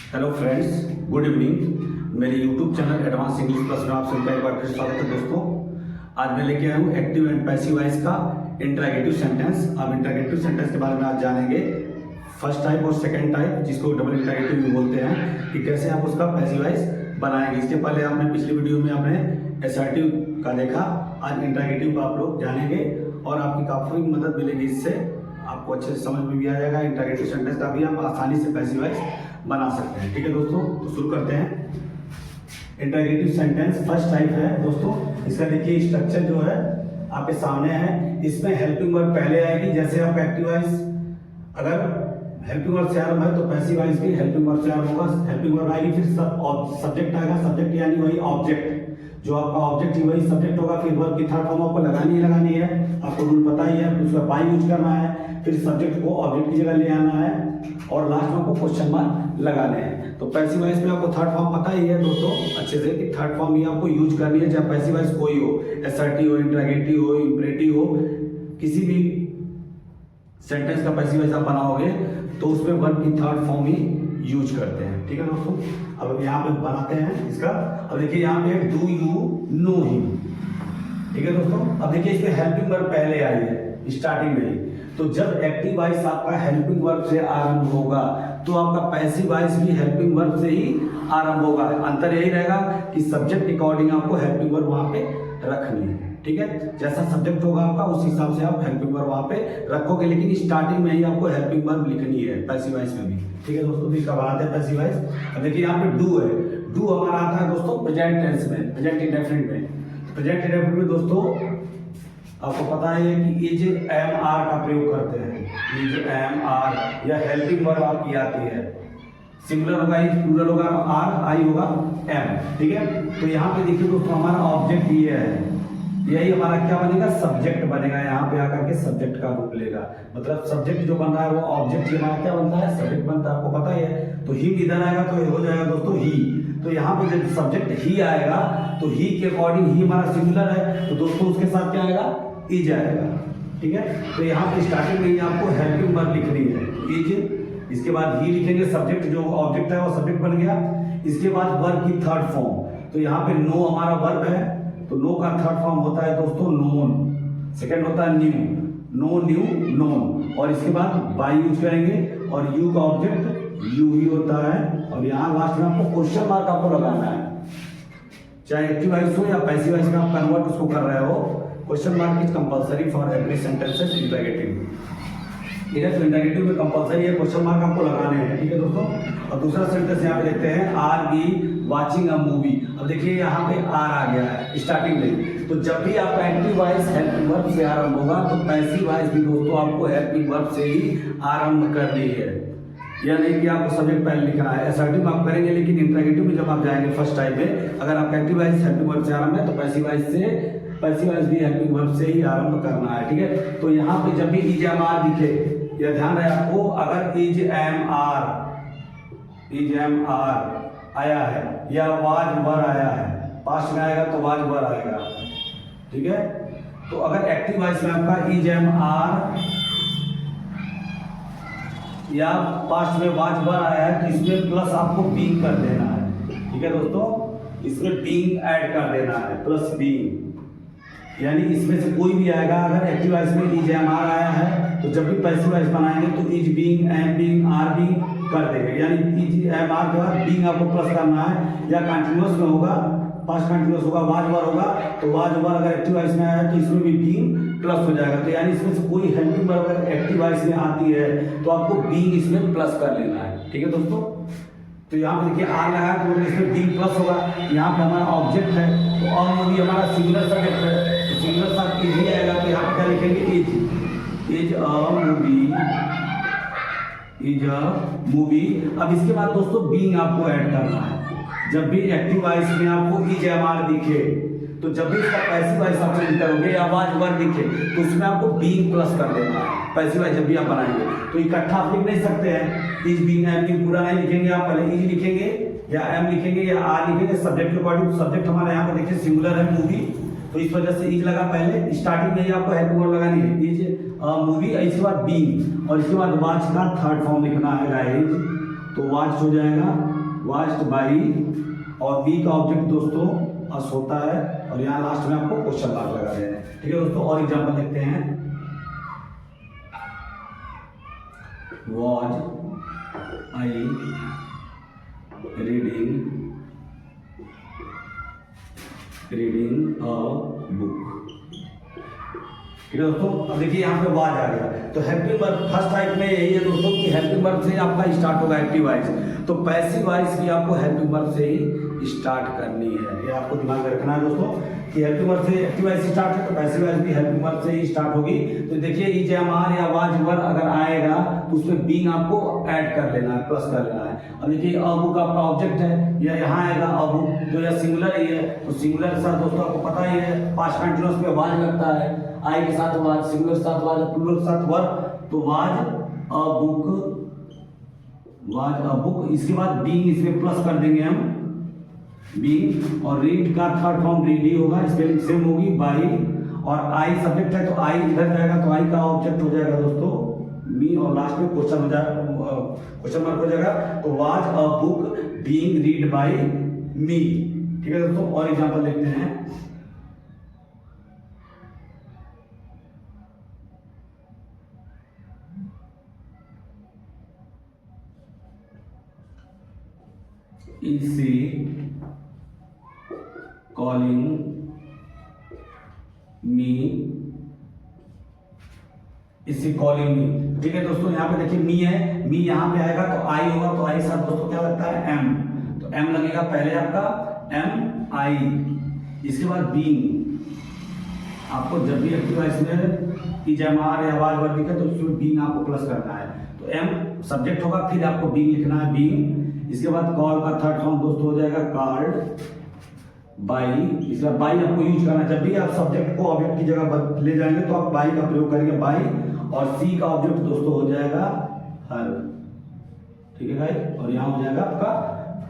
Hello friends, good evening. मेरे YouTube channel advance English plus में आप सभी का एक बार फिर स्वागत है दोस्तों। आज मैं लेके आया हूँ एक्टिव एंड पैसिव वॉइस का इंटरगेटिव सेंटेंस। अब इंटरगेटिव सेंटेंस के बारे में आज जानेंगे, फर्स्ट टाइप और सेकंड टाइप, जिसको डबल इंटरगेटिव भी बोलते हैं, कि कैसे आप उसका पैसिव वॉइस बनाएंगे। इसके पहले आपने पिछली वीडियो में आपने असर्टिव का देखा, आज इंटरगेटिव का आप लोग जानेंगे और आपकी काफ़ी मदद मिलेगी। इससे आपको अच्छे से समझ में भी आ जाएगा। इंटरगेटिव सेंटेंस का भी आप आसानी से पैसिव वॉइस बना सकते हैं। ठीक है दोस्तों, तो शुरू करते हैं। इंटरगेटिव सेंटेंस फर्स्ट टाइप है दोस्तों। इसका देखिए स्ट्रक्चर जो है आपके सामने है। इसमें हेल्पिंग वर्ब पहले आएगी। जैसे आप एक्टिव वॉइस अगर हेल्पिंग वर्ब से आरंभ है तो पैसिव वॉइस भी हेल्पिंग वर्ब से आरंभ होगा। हेल्पिंग वर्ब आएगी, फिर सब्जेक्ट आएगा। सब्जेक्ट यानी वही ऑब्जेक्ट, जो आपका ऑब्जेक्ट ही वही सब्जेक्ट होगा। फिर वर्ब की थर्ड फॉर्म आपको लगानी है, आपको रूल पता ही है। उसका बाय यूज करना है, फिर सब्जेक्ट को ऑब्जेक्ट की जगह ले आना है और लास्ट में आपको क्वेश्चन मार्क लगाने हैं। तो पैसिव वॉइस में आपको थर्ड फॉर्म पता ही है दोस्तों अच्छे से, कि थर्ड फॉर्म ही आपको यूज करनी है। चाहे पैसिव वॉइस कोई हो, असर्टिव हो, इंटरगेटिव हो, इंपरेटिव हो, किसी भी सेंटेंस का पैसिव वॉइस आप बनाओगे तो उसमें वर्ब की थर्ड फॉर्म ही यूज करते हैं। ठीक है दोस्तों, अब यहाँ पे बनाते हैं इसका। अब देखिए यहाँ पे डू यू नो हिम। ठीक है दोस्तों, अब देखिए इसमें हेल्पिंग वर्ब पहले आई है स्टार्टिंग में ही। तो जब एक्टिव वॉइस आपका हेल्पिंग वर्ब से आरंभ होगा तो आपका पैसिव वॉइस भी हेल्पिंग वर्ब से ही आरंभ होगा। अंतर यही रहेगा कि सब्जेक्ट अकॉर्डिंग आपको हेल्पिंग वर्ब वहां पे रखनी है। ठीक है, जैसा सब्जेक्ट होगा आपका उस हिसाब से आप हेल्पिंग वर्ब वहां पे रखोगे, लेकिन स्टार्टिंग में ही आपको हेल्पिंग वर्ब लिखनी है पैसिव वॉइस में भी। ठीक है दोस्तों, इसका बनाते हैं पैसिव वॉइस। अब देखिए यहाँ पे डू है। डू हमारा आता है दोस्तों प्रेजेंट टेंस में, प्रेजेंट इंडेफिनिट में। प्रेजेंट इंडेफिनिट में दोस्तों आपको पता है कि इज एम आर का प्रयोग करते हैं। इज एम आर या हेल्पिंग वर्ब आपकी आती है। सिंगुलर होगा इज, प्लूरल होगा आर, आई होगा एम। ठीक है, तो यहाँ पे देखिए दोस्तों हमारा ऑब्जेक्ट ये है, यही हमारा क्या बनेगा, सब्जेक्ट बनेगा। यहाँ पे आकर के सब्जेक्ट का रूप लेगा। मतलब सब्जेक्ट जो बन रहा है वो ऑब्जेक्ट ही हमारा क्या बनता है, सब्जेक्ट बनता है। आपको पता ही है। तो ही इधर आएगा तो हो जाएगा दोस्तों ही। तो यहाँ पे जब सब्जेक्ट ही आएगा तो ही के अकॉर्डिंग ही हमारा सिंगुलर है, तो दोस्तों उसके साथ क्या आएगा, इज आएगा। ठीक है, तो यहाँ पे स्टार्टिंग में ही आपको हेल्पिंग वर्ब लिखनी है, इज। इसके बाद ही लिखेंगे, सब्जेक्ट जो ऑब्जेक्ट है वो सब्जेक्ट बन गया। इसके बाद वर्ब की थर्ड फॉर्म, तो यहाँ पे नो हमारा वर्ब है, तो नो का थर्ड फॉर्म होता है दोस्तों नोन। सेकंड होता है न्यू, नो न्यू नोन। और इसके बाद बाय यूज करेंगे और यू का ऑब्जेक्ट यू ही होता है। और यहाँ लास्ट में आपको क्वेश्चन मार्क आपको लगाना है, चाहे एक्टिव वॉइस हो या पैसिव वॉइस में आप कन्वर्ट उसको कर रहे हो। Question mark is compulsory for every sentences interrogative. ठीक है, तो इंटरगेटिव में कंपलसरी है, क्वेश्चन मार्क आपको लगाने हैं। ठीक है दोस्तों, और दूसरा सेंटेंस यहाँ पे देखते हैं, R be watching a movie. अब देखिए यहाँ पे आर आ गया है स्टार्टिंग में। तो जब भी आपका एक्टिव वॉइस हेल्पिंग वर्ब से आरंभ होगा तो पैसिव वॉइस भी दोस्तों आपको हेल्पिंग वर्ब से ही आरंभ करनी है। यह नहीं कि आपको सब्जेक्ट पहले लिखना है। असर्टिव आप करेंगे, लेकिन इंटरगेटिव में जब आप जाएंगे फर्स्ट टाइप में, अगर आपका एक्टिव वॉइस हेल्पिंग वर्ब से आरंभ है तो पैसिव वॉइस भी हेल्पिंग वर्ब से ही आरंभ करना है। ठीक है, तो यहाँ पे जब भी इज एम आर दिखे, यह ध्यान रहे आपको, अगर इज एम आर आया है या वाज वर आया है, पास्ट में आएगा तो वाज वर आएगा। ठीक है, तो अगर एक्टिव वॉइस में आपका इज एम आर या पास्ट में वाज वर आया है तो इसमें प्लस आपको बीइंग कर देना है। ठीक है दोस्तों, इसमें बीइंग ऐड कर देना है, प्लस बीइंग। यानी इसमें से कोई भी आएगा। अगर एक्टिव वॉइस में इज एम आर आया है तो जब भी पैसिव वॉइस बनाएंगे तो is being, am being, are being कर देंगे। यानी इज एम आर के बाद बीइंग आपको प्लस करना है, या कंटिन्यूअस में होगा, पास्ट कंटिन्यूअस होगा, वाज वर होगा तो वाज वर अगर एक्टिव वॉइस में आया है तो इसमें भी बीइंग प्लस हो जाएगा। तो यानी इसमें से कोई हेल्पिंग वर्ब अगर एक्टिव वॉइस में आती है तो आपको बीइंग इसमें प्लस कर लेना है। ठीक है दोस्तों, तो यहाँ पे देखिए आर लगा तो इसमें बीइंग प्लस होगा। यहाँ पे हमारा ऑब्जेक्ट है तो और मूवी हमारा सिंगुलर सब्जेक्ट है, तो सिंगुलर साथ इज ही आएगा। तो यहाँ पे क्या लिखेंगे, इज अ मूवी। अब इसके बाद दोस्तों बीइंग आपको ऐड करना है। जब भी एक्टिव वॉइस में आपको इज एम आर दिखे तो जब भी इसका पैसिव वॉइस आप करोगे या वाज वर दिखे तो उसमें आपको बीइंग प्लस कर देना है। पैसिव वॉइस जब भी आप बनाएंगे तो इकट्ठा आप लिख नहीं सकते हैं। इज बीइंग, एम बीइंग पूरा नहीं लिखेंगे आप, पहले इज लिखेंगे या एम लिखेंगे या आर लिखेंगे सब्जेक्ट के अकॉर्डिंग। सब्जेक्ट हमारे यहाँ पे देखिए सिंगुलर है मूवी, तो इस वजह से इज लगा पहले। स्टार्टिंग में ही आपको हेल्पिंग वर्ब लगानी है, इज मूवी। इसके बाद बीइंग और इसके बाद वाच का थर्ड फॉर्म लिखना है गाइस। तो वाच हो जाएगा वॉच्ड बाई, और बी का ऑब्जेक्ट दोस्तों अस होता है, और यहाँ लास्ट में आपको क्वेश्चन मार्क लगा देना है। ठीक है दोस्तों, और एग्जांपल देखते हैं। Was I reading a book. ठीक है दोस्तों, अब देखिए यहाँ पे वाज आ गया, तो हेल्पिंग वर्ब फर्स्ट टाइप में यही है दोस्तों कि हेल्पिंग वर्ब से आपका स्टार्ट होगा एक्टिव वॉइस, तो पैसिव वॉइस भी आपको हेल्पिंग वर्ब से ही स्टार्ट करनी है। ये आपको दिमाग में रखना है दोस्तों कि हेल्पिंग वर्ब से एक्टिव वॉइस स्टार्ट है तो पैसिव वॉइस भी हेल्पिंग वर्ब से ही स्टार्ट होगी। तो देखिए इज एम आर या वाज वर अगर आएगा तो उसमें बीइंग आपको ऐड कर लेना है, प्लस कर लेना है। अब देखिए अ बुक आपका ऑब्जेक्ट है, या यहाँ आएगा अ बुक, तो यह सिंगुलर ही है, तो सिंगुलर के साथ दोस्तों आपको पता ही है पास्ट कंटीन्यूअस में वाज लगता है, आई के साथ वाज, सिंगुलर के साथ वाज, प्लूरल के साथ वर, तो वाज अ बुक। इसके बाद बीइंग इसमें प्लस कर देंगे हम, बीइंग, और रीड का थर्ड फॉर्म रीड ही होगा, स्पेलिंग सेम होगी, बाई, और आई सब्जेक्ट है तो आई इधर जाएगा तो आई का ऑब्जेक्ट हो जाएगा दोस्तों मी, और लास्ट में क्वेश्चन हो जाएगा, क्वेश्चन मार्क हो जाएगा, तो was a book being read by me. ठीक है दोस्तों, और एग्जांपल देखते हैं। Is she calling me? Is she calling me? ठीक है दोस्तों, यहाँ पे देखिए मी है, मी यहाँ पे आएगा तो आई होगा, तो आई साथ दोस्तों क्या लगता है एम, तो एम लगेगा पहले आपका एम आई, इसके बाद बीइंग, आपको जब भी एक्टिव वॉइस में इज एम आर या वाज वर दिखे तो उसमें बीइंग आपको प्लस करना है, तो एम सब्जेक्ट होगा, फिर आपको बीइंग लिखना है, बीइंग। इसके बाद कॉल का थर्ड फॉर्म दोस्तों हो जाएगा कॉल्ड बाई, इसका बाई आपको यूज करना है, जब भी आप सब्जेक्ट को ऑब्जेक्ट की जगह ले जाएंगे तो आप बाई का प्रयोग करेंगे, बाई, और सी का ऑब्जेक्ट दोस्तों हो जाएगा हर। ठीक है गाइस, और यहाँ हो जाएगा आपका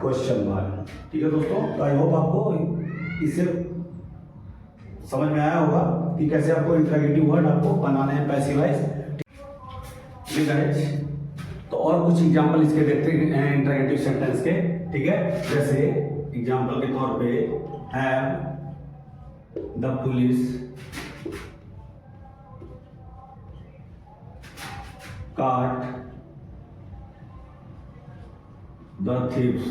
क्वेश्चन मार्क। ठीक है दोस्तों, तो आई होप आपको इससे समझ में आया होगा कि कैसे आपको इंटरोगेटिव वर्ड आपको बनाने हैं पैसिव वॉइस। ठीक है गाइस, तो और कुछ एग्जांपल इसके देखते हैं इंटरोगेटिव सेंटेंस के। ठीक है, जैसे एग्जांपल के तौर पे have the police caught the thieves।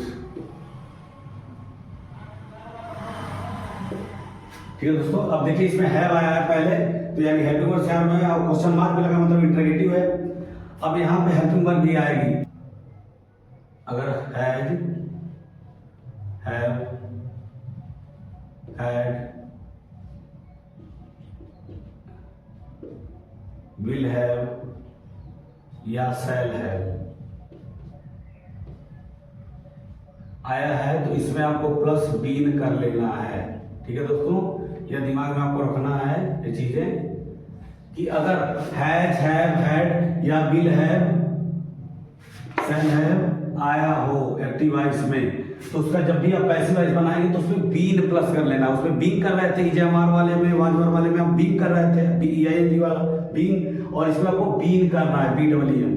ठीक है दोस्तों, अब देखिए इसमें हैव आया है पहले, तो यानी हेल्पिंग वर्ब हैव है और क्वेश्चन मार्क भी लगा, मतलब इंटरोगेटिव है। अब यहाँ पे हेल्पिंग वर्ब भी आएगी, अगर had, have, had, will have या शैल हैव आया है तो इसमें आपको प्लस बीन कर लेना है। ठीक है दोस्तों, यह दिमाग में आपको रखना है ये चीजें कि अगर हैज, हैव, हैड या विल हैव, शैल हैव आया हो एक्टिव वॉइस में, तो उसका जब भी आप पैसिव वॉइस बनाएंगे तो उसमें बीन प्लस कर लेना। उसमें बीइंग कर रहे थे इजएमआर वाले में, वाज वर वाले में आप बीइंग कर रहे थे, बीईएनजी वाला बीइंग, और इसमें आपको बीन करना है, बीडब्ल्यूएम,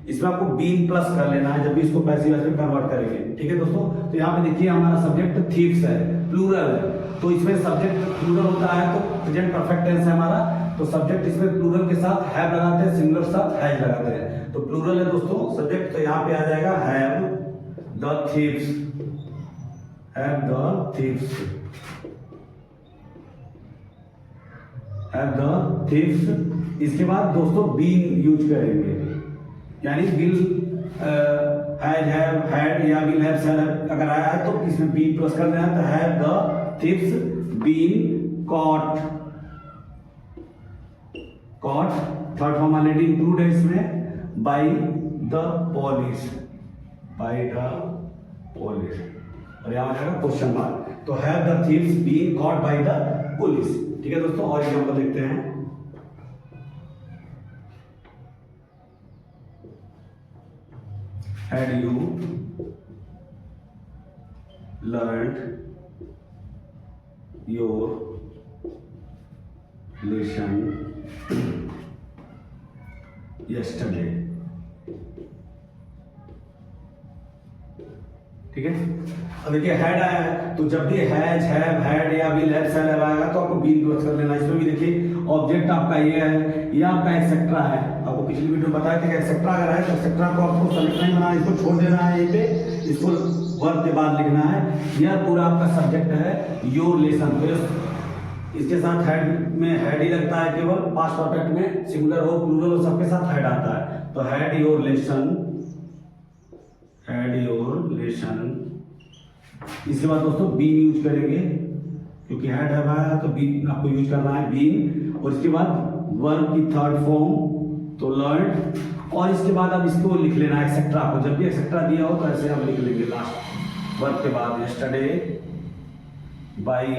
इसमें आपको बीन प्लस कर लेना है जब भी इसको पैसिव वॉइस में कन्वर्ट करेंगे। ठीक है दोस्तों, तो यहाँ पे देखिए हमारा सब्जेक्ट थीव्स है, प्लूरल है, तो इसमें सब्जेक्ट प्लूरल होता है तो प्रेजेंट परफेक्ट टेंस है हमारा, तो सब्जेक्ट इसमें प्लूरल के साथ हैव लगाते हैं, सिंगुलर के साथ हैज लगाते हैं, तो प्लूरल है दोस्तों सब्जेक्ट, तो यहाँ पे आ जाएगा have the thieves, have the thieves, have the thieves. इसके बाद दोस्तों बीन यूज करेंगे, यानी विल, हैज, हैव, हैड या विल हैव, शैल हैव अगर आया है तो इसमें बीन प्लस कर देना है, तो have the thieves been caught, caught third form already include है इसमें, by the police, by the police, और यहाँ आ जाएगा क्वेश्चन मार्क, तो have the thieves been caught by the police. ठीक है दोस्तों, और एग्जांपल देखते हैं। Had you learned your lesson yesterday? ठीक है। अब देखिए हेड आया है, तो जब भी हैज, हैव, हैड या विल, हैव, शैल, हैव आएगा तो आपको बी यूज कर लेना है। इसमें भी देखिए ऑब्जेक्ट आपका ये है, ये आपका एक्सेट्रा है। आपको पिछली वीडियो में बताया था कि एक्सेट्रा अगर है तो एक्सेट्रा को आपको सब्जेक्ट नहीं बनाना, इसको छोड़ देना है यहीं पे, इसको वर्ब के बाद लिखना है। यह पूरा आपका सब्जेक्ट है योर लेसन। तो इसके साथ हेड में हेड ही लगता है, केवल पास्ट परफेक्ट में सिंगुलर हो प्लूरल हो सबके साथ हेड आता है। तो had your lesson, had your lesson. इसके बाद दोस्तों बीन यूज करेंगे, क्योंकि हैड हैव आया तो बीन आपको यूज करना है, बीन। और इसके बाद वर्ब की थर्ड फॉर्म तो लर्न, और इसके बाद अब इसको लिख लेना है एक्सेट्रा को। जब भी एक्सेट्रा दिया हो तो ऐसे हम लिख लेंगे लास्ट वर्ब के बाद, यस्टरडे बाई,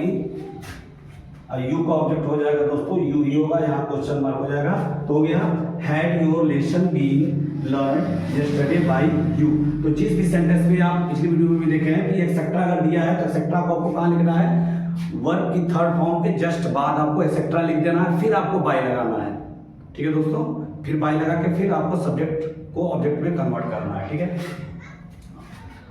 यू का ऑब्जेक्ट हो जाएगा दोस्तों, यू ही होगा, यहाँ क्वेश्चन मार्क हो जाएगा। तो हो गया had your lesson been learn yesterday by you. तो जिस भी सेंटेंस में आप पिछली वीडियो में भी देखे हैं कि एक्सेट्रा अगर दिया है तो एक्सेट्रा को आपको कहाँ लिखना है, वर्ब की थर्ड फॉर्म के जस्ट बाद आपको एक्सेट्रा लिख देना है, फिर आपको बाय लगाना है। ठीक है दोस्तों, फिर बाय लगा के फिर आपको सब्जेक्ट को ऑब्जेक्ट में कन्वर्ट करना है। ठीक है।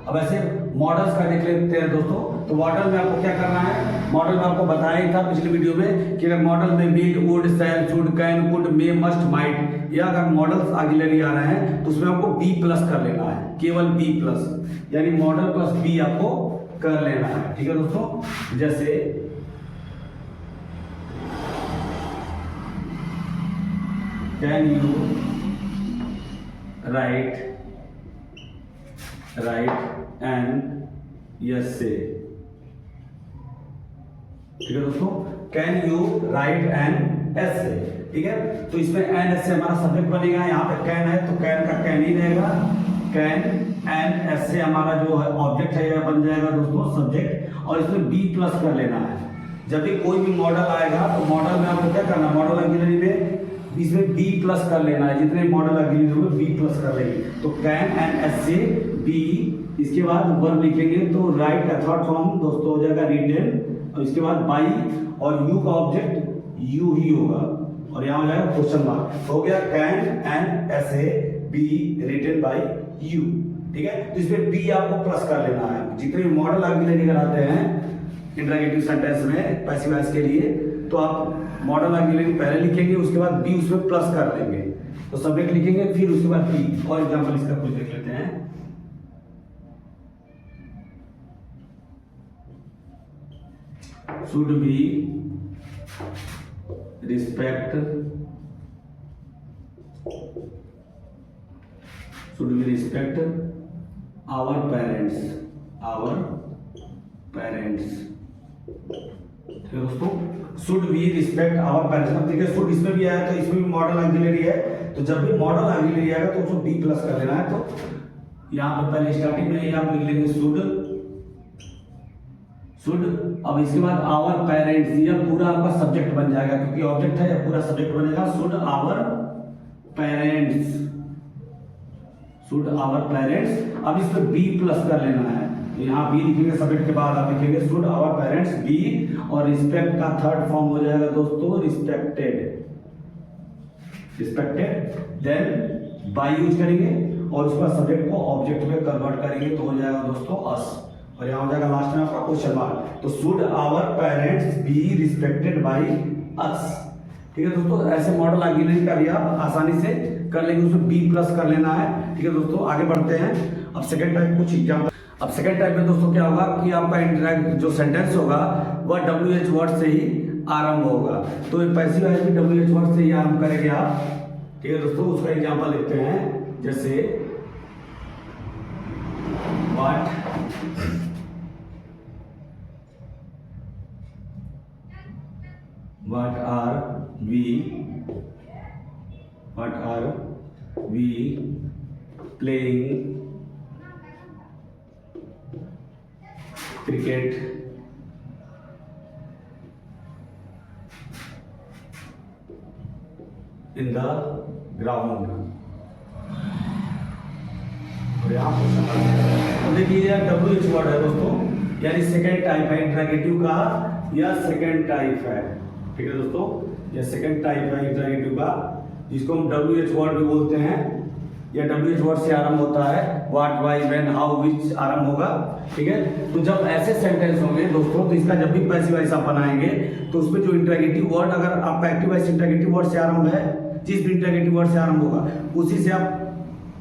अब ऐसे मॉडल्स का देख लेते हैं दोस्तों। तो मॉडल में आपको क्या करना है, मॉडल में आपको बताया ही था पिछली वीडियो में कि अगर मॉडल में will, would, shall, should, can, could, may, must, might, या अगर मॉडल्स ऑक्सिलरी आ रहे हैं तो उसमें आपको बी प्लस कर लेना है, केवल बी प्लस, यानी मॉडल प्लस बी आपको कर लेना है। ठीक है दोस्तों। जैसे can you right an essay. ठीक है दोस्तों, can you right an essay. ठीक है। तो इसमें एन एसे हमारा सब्जेक्ट बनेगा, यहाँ पे कैन है तो कैन का कैन ही रहेगा, कैन एन एसे हमारा जो है ऑब्जेक्ट है यह बन जाएगा दोस्तों सब्जेक्ट। और इसमें बी प्लस कर लेना है। जब भी कोई भी मॉडल आएगा तो मॉडल में आपको क्या करना है, मॉडल ऑक्सिलरी में इसमें बी प्लस कर लेना है, जितने मॉडल ऑक्सिलरी होंगे बी प्लस कर लेंगे। तो कैन एन एसे बी, इसके बाद वर्ब लिखेंगे तो राइट का थर्ड फॉर्म दोस्तों हो जाएगा रिटन, और इसके बाद बाई, और यू का ऑब्जेक्ट यू ही होगा, और यहाँ हो जाएगा क्वेश्चन मार्क। हो गया can an essay be written by you. ठीक है। तो इसमें बी आपको प्लस कर लेना है। जितने भी मॉडल ऑक्सिलरी कराते हैं इंटरगेटिव सेंटेंस में पैसिव वॉइस के लिए, तो आप मॉडल ऑक्सिलरी पहले लिखेंगे, उसके बाद बी उसमें प्लस कर देंगे। तो सब्जेक्ट लिखेंगे, फिर उसके बाद बी। और एग्जांपल इसका कुछ देख लेते हैं। Should be respect, should be respect our parents, our parents. ठीक है दोस्तों, should be respect our parents. अब देखिए शुड इसमें भी आया तो इसमें भी मॉडल ऑक्सिलरी है, तो जब भी मॉडल ऑक्सिलरी आएगा तो उसको बी प्लस कर लेना है। तो यहाँ पर पहले स्टार्टिंग में ये आप लिख लेंगे शुड, अब इसके बाद आवर पेरेंट्स, यह पूरा आपका सब्जेक्ट बन जाएगा, क्योंकि ऑब्जेक्ट है, यह पूरा सब्जेक्ट बनेगा। Should our parents, should our parents. अब इसमें बी प्लस कर लेना है, तो यहाँ बी लिखेंगे, सब्जेक्ट के बाद आप लिखेंगे शुड आवर पेरेंट्स बी, और रिस्पेक्ट का थर्ड फॉर्म हो जाएगा दोस्तों respected, respected. Then by use करेंगे और उसका सब्जेक्ट को ऑब्जेक्ट में कन्वर्ट करेंगे, तो हो जाएगा दोस्तों अस, और यहाँ हो जाएगा लास्ट में आपका क्वेश्चन मार्क। तो should our parents be respected by us. ठीक है दोस्तों, ऐसे मॉडल ऑक्सिलरी का भी आप आसानी से कर लेंगे, उसमें बी प्लस कर लेना है। ठीक है दोस्तों, आगे बढ़ते हैं। अब सेकंड टाइप कुछ एग्जांपल। अब सेकंड टाइप में दोस्तों क्या होगा कि आपका इंटरैक्ट जो सेंटेंस होगा वह WH वर्ड से ही आरंभ होगा। तो पैसिव वॉइस भी WH वर्ड से ही आरंभ करेंगे आप। ठीक है दोस्तों, उसका एग्जांपल लेते हैं। जैसे what are we playing cricket in the ground। और यहाँ पर देखिए WH वर्ड है दोस्तों, यानी सेकेंड टाइप है इंटरगेटिव का, या सेकेंड टाइप है। ठीक है दोस्तों, यह सेकेंड टाइप है इंटरगेटिव का, जिसको हम WH वर्ड भी बोलते हैं। या WH वर्ड से आरंभ होता है, what, why, when, how, which आरंभ होगा, ठीक है। तो जब ऐसे सेंटेंस होंगे दोस्तों, तो इसका जब भी पैसिव वॉइस आप बनाएंगे तो उसमें जो इंटरोगेटिव वर्ड, अगर आपका एक्टिव वॉइस इंटरोगेटिव वर्ड से आरंभ है, जिस भी इंटरोगेटिव वर्ड से आरंभ होगा उसी से आप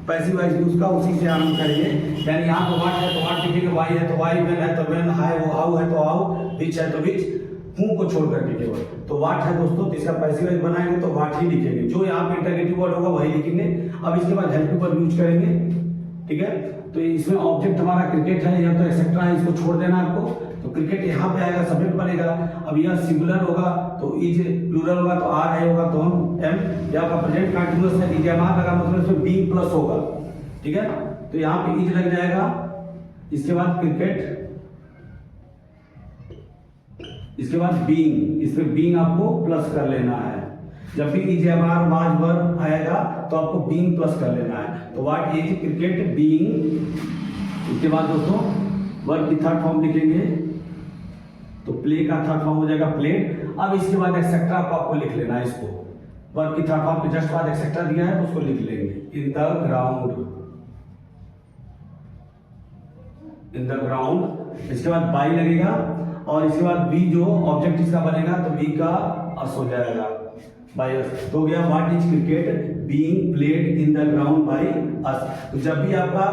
पैसिव वॉइस भी उसका उसी से आरंभ करेंगे। यानी यहाँ पे व्हाट है तो व्हाट लिखेंगे, वाई है तो वाई, व्हेन है तो व्हेन, हाउ है तो हाउ, व्हिच है तो व्हिच, हूं को छोड़ करके केवल। तो व्हाट है दोस्तों, तो इसका पैसिव वॉइस बनाएंगे तो व्हाट ही लिखेंगे, जो यहाँ पे इंटरोगेटिव वर्ड होगा वही लिखेंगे। अब इसके बाद हेल्पिंग वर्ब यूज करेंगे, ठीक है। तो इसमें ऑब्जेक्ट हमारा क्रिकेट है या तो एक्सेट्रा है, इसको छोड़ देना आपको। तो क्रिकेट यहाँ पे आएगा, सब्जेक्ट बनेगा। अब यह सिंगुलर होगा तो इज, प्लूरल होगा तो आर है होगा तो हम एम, या आपका प्रेजेंट कंटीन्यूअस है, इज एम आर लगा मतलब इसमें बी प्लस होगा, ठीक है। तो यहाँ पे इज लग जाएगा, इसके बाद क्रिकेट, इसके बाद बीइंग, इसमें बीइंग आपको प्लस कर लेना है। जब भी is am are was were आएगा तो आपको बीइंग प्लस कर लेना है। तो व्हाट इज क्रिकेट बीइंग, इसके बाद दोस्तों वर्ब की थर्ड फॉर्म लिखेंगे, तो प्ले का थर्ड फॉर्म हो जाएगा प्लेड। अब इसके बाद एक्सेट्रा आपको लिख लेना है, इसको वर्ब की थर्ड फॉर्म के जस्ट बाद एक्सेट्रा दिया है तो उसको लिख लेंगे, in the ground, in the ground. इसके बाद बाई लगेगा और इसके बाद बी जो ऑब्जेक्ट इसका बनेगा तो बी का अस हो जाएगा, बाय अस। तो हो गया what is cricket being played in the ground by us. तो जब भी आपका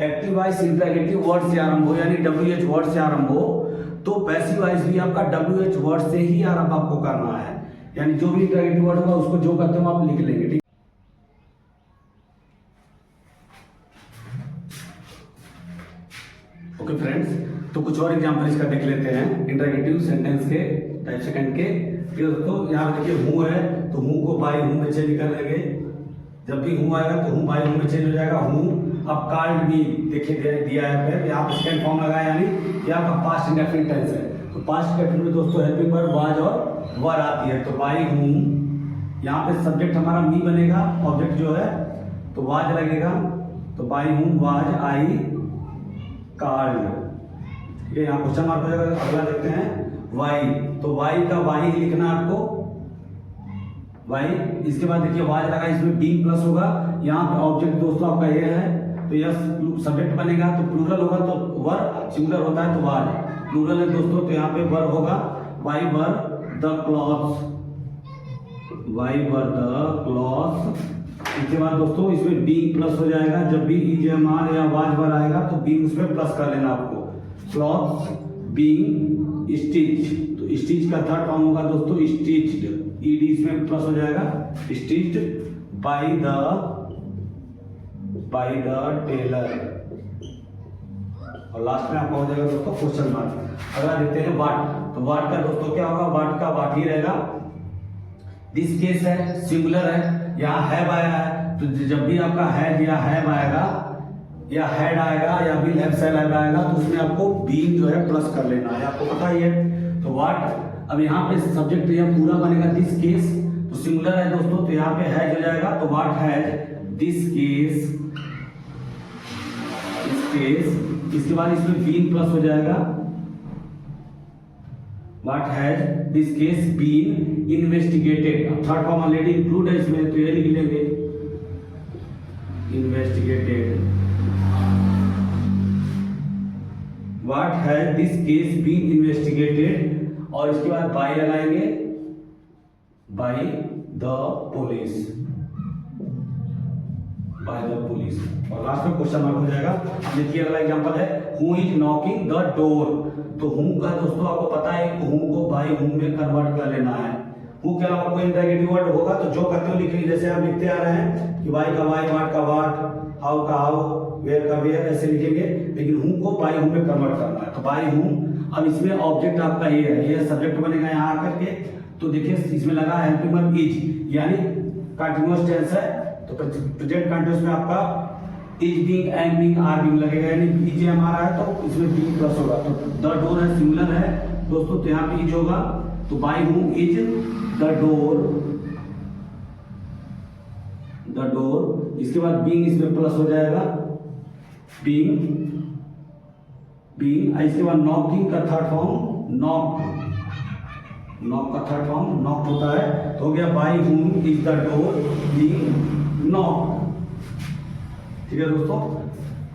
एक्टिव वॉइस इंटरोगेटिव वर्ड से आरंभ हो, यानी WH वर्ड से आरंभ हो, तो पैसिव वॉइस भी आपका WH वर्ड से ही आरंभ आपको करना है। यानी जो भी इंटरोगेटिव वर्ड होगा उसको जो कहते हो आप लिख लेंगे, ठीक। ओके फ्रेंड्स, तो कुछ और एग्जांपल इसका देख लेते हैं इंटरोगेटिव सेंटेंस के टाइप सेकंड के। दोस्तों यहाँ देखिए हूँ है तो हूँ को बाय हूँ में चेंज कर लेंगे। जब भी हूँ आएगा तो हूँ बाय हूँ में चेंज हो जाएगा, हूँ। अब कार्ड भी देखिए दिया है पे, यहाँ पे सेकंड फॉर्म लगाया, यानी ये आपका पास्ट इंडेफिनिट टेंस है। तो पास्ट इंडेफिनिट में दोस्तों हेल्पिंग वर्ब वाज और वर आती है। तो बाय हूँ, यहाँ पे सब्जेक्ट हमारा मी बनेगा, ऑब्जेक्ट जो है तो वाज लगेगा, तो बाय हूँ वाज आई कार्ड, ठीक है। यहाँ क्वेश्चन मार्क हो जाएगा। अगला देखते हैं वाई, तो वाई का वाई ही लिखना आपको, वाई। इसके बाद देखिए वाज लगा, इसमें बीइंग प्लस होगा। यहाँ पे ऑब्जेक्ट दोस्तों आपका ये है तो यह सब्जेक्ट बनेगा, तो प्लूरल होगा तो वर, सिंगुलर होता है तो वाज, प्लूरल है दोस्तों तो यहाँ पे वर होगा, why were the clothes, why were the clothes. इसके बाद दोस्तों इसमें बीइंग प्लस हो जाएगा। जब भी इज एम आर या वाज वर आएगा तो बीइंग उसमें प्लस कर लेना आपको, क्लॉथ्स बीइंग स्टिच, तो स्टिच का थर्ड फॉर्म होगा दोस्तों स्टिच्ड, ईडी इसमें प्लस हो जाएगा, स्टिच्ड बाय द टेलर। और लास्ट में आपका हो जाएगा दोस्तों क्वेश्चन मार्क। अगला देखते हैं वाट, तो वाट का दोस्तों क्या होगा, वाट का वाट ही रहेगा। दिस केस है, सिंगुलर है, यहाँ हैव आया है, तो जब भी आपका हैड या हैव आएगा या हेड आएगा या विल हैव सेल आएगा तो उसमें आपको बीइंग जो है प्लस कर लेना है, आपको पता ही है। तो वाट, अब यहाँ पे सब्जेक्ट यह पूरा बनेगा दिस केस, तो सिंगुलर है दोस्तों तो यहाँ पे हैज हो जाएगा, तो वाट हैज दिस केस, इसके बाद इसमें बीन प्लस हो जाएगा, what has this case been investigated. अब थर्ड फॉर्म ऑलरेडी इंक्लूड है इसमें तो ये लिख लेंगे investigated, what has this case been investigated. और इसके बाद बाय लगाएंगे, by the police, by the police. और लास्ट में क्वेश्चन मार्क हो जाएगा। देखिए अगला एग्जांपल है who is knocking the door, तो हु का दोस्तों आपको पता है हु को बाय हु में कन्वर्ट कर लेना है। हु के अलावा कोई इंटरोगेटिव वर्ड होगा तो जो कहते हो लिख लीजिए, जैसे आप लिखते आ रहे हैं कि वाई का वाई, वाट का वाट, हाउ का हाउ, वेयर का वेयर, ऐसे लिखेंगे। लेकिन हु को बाय हु में कन्वर्ट करना है, तो बाय हु। अब इसमें ऑब्जेक्ट आपका ये है, ये सब्जेक्ट बनेगा यहाँ आकर के, तो देखिए इसमें लगा है हेल्पिंग वर्ब इज, यानी कंटीन्यूअस टेंस है, तो प्रेजेंट कंटीन्यूअस में आपका is being, am being, are being लगेगा, यानी इज एम आर है तो इसमें बीइंग प्लस होगा। तो द डोर है, सिंगुलर है दोस्तों तो यहाँ पे इज होगा, तो by who is the door, the door. इसके बाद बीइंग इसमें प्लस हो जाएगा, बीइंग, बीइंग। इसके बाद नॉकिंग का थर्ड फॉर्म नॉक, नॉक का थर्ड फॉर्म नॉक होता है, तो हो गया bye whom is the door being knock. ठीक है दोस्तों,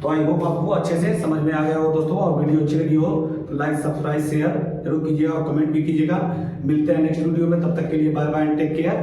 तो आई होप आपको अच्छे से समझ में आ गया हो दोस्तों, और वीडियो अच्छी लगी हो तो लाइक सब्सक्राइब शेयर जरूर कीजिएगा और कमेंट भी कीजिएगा। मिलते हैं नेक्स्ट वीडियो में, तब तक के लिए bye bye and take care.